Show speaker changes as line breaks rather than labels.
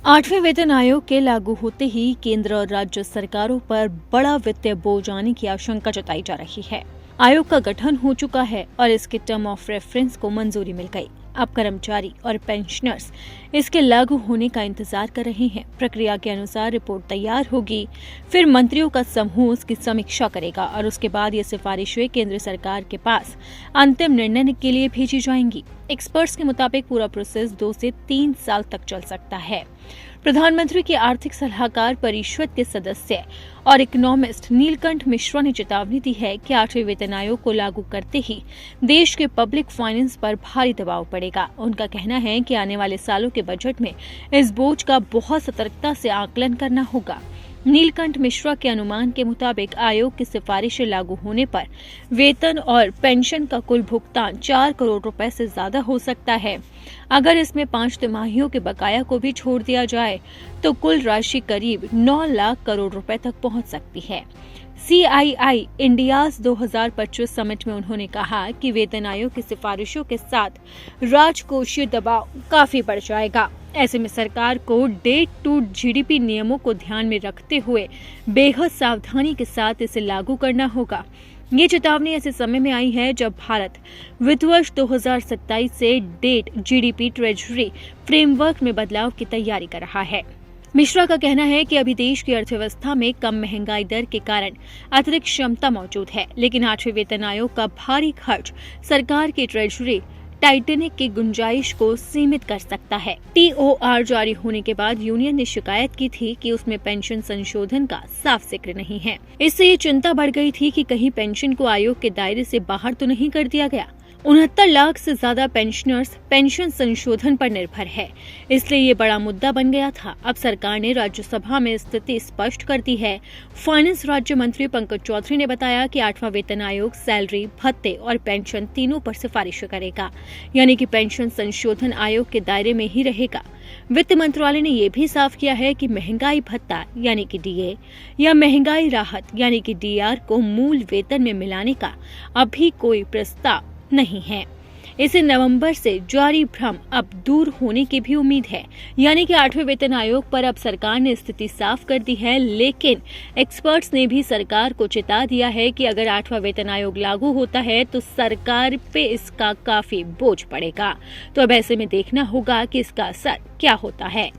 8वें वेतन आयोग के लागू होते ही केंद्र और राज्य सरकारों पर बड़ा वित्तीय बोझ आने की आशंका जताई जा रही है। आयोग का गठन हो चुका है और इसके टर्म ऑफ रेफरेंस को मंजूरी मिल गई। अब कर्मचारी और पेंशनर्स इसके लागू होने का इंतजार कर रहे हैं। प्रक्रिया के अनुसार रिपोर्ट तैयार होगी, फिर मंत्रियों का समूह उसकी समीक्षा करेगा और उसके बाद ये सिफारिशें केंद्र सरकार के पास अंतिम निर्णय के लिए भेजी जाएंगी। एक्सपर्ट्स के मुताबिक पूरा प्रोसेस 2 से 3 साल तक चल सकता है। प्रधानमंत्री के आर्थिक सलाहकार परिषद के सदस्य और इकोनॉमिस्ट नीलकंठ मिश्रा ने चेतावनी दी है कि 8वें वेतन आयोग को लागू करते ही देश के पब्लिक फाइनेंस पर भारी दबाव पड़ेगा। उनका कहना है कि आने वाले सालों के बजट में इस बोझ का बहुत सतर्कता से आकलन करना होगा। नीलकंठ मिश्रा के अनुमान के मुताबिक आयोग की सिफारिशें लागू होने पर वेतन और पेंशन का कुल भुगतान 4 करोड़ रुपए से ज्यादा हो सकता है। अगर इसमें 5 तिमाहियों के बकाया को भी छोड़ दिया जाए तो कुल राशि करीब 9 लाख करोड़ रुपए तक पहुंच सकती है। CII इंडियाज 2025 समिट में उन्होंने कहा कि वेतन आयोग की सिफारिशों के साथ राजकोषीय दबाव काफी बढ़ जाएगा। ऐसे में सरकार को डेट टू GDP नियमों को ध्यान में रखते हुए बेहद सावधानी के साथ इसे लागू करना होगा। ये चेतावनी ऐसे समय में आई है जब भारत वित्त वर्ष 2027 से डेट GDP ट्रेजरी फ्रेमवर्क में बदलाव की तैयारी कर रहा है। मिश्रा का कहना है कि अभी देश की अर्थव्यवस्था में कम महंगाई दर के कारण अतिरिक्त क्षमता मौजूद है, लेकिन 8वें वेतन आयोग का भारी खर्च सरकार की ट्रेजरी टाइटेनिक की गुंजाइश को सीमित कर सकता है। TOR जारी होने के बाद यूनियन ने शिकायत की थी कि उसमें पेंशन संशोधन का साफ जिक्र नहीं है। इससे ये चिंता बढ़ गई थी कि कहीं पेंशन को आयोग के दायरे से बाहर तो नहीं कर दिया गया। 69 लाख से ज्यादा पेंशनर्स पेंशन संशोधन पर निर्भर है, इसलिए ये बड़ा मुद्दा बन गया था। अब सरकार ने राज्यसभा में स्थिति स्पष्ट कर दी है। फाइनेंस राज्य मंत्री पंकज चौधरी ने बताया कि 8वां वेतन आयोग सैलरी, भत्ते और पेंशन तीनों पर सिफारिश करेगा, यानी कि पेंशन संशोधन आयोग के दायरे में ही रहेगा। वित्त मंत्रालय ने यह भी साफ किया है कि महंगाई भत्ता यानी कि DA या महंगाई राहत यानी कि DR को मूल वेतन में मिलाने का अभी कोई प्रस्ताव नहीं है। इसे नवंबर से जारी भ्रम अब दूर होने की भी उम्मीद है, यानी कि 8वें वेतन आयोग पर अब सरकार ने स्थिति साफ कर दी है। लेकिन एक्सपर्ट्स ने भी सरकार को चेता दिया है कि अगर 8वां वेतन आयोग लागू होता है तो सरकार पे इसका काफी बोझ पड़ेगा। तो अब ऐसे में देखना होगा कि इसका असर क्या होता है।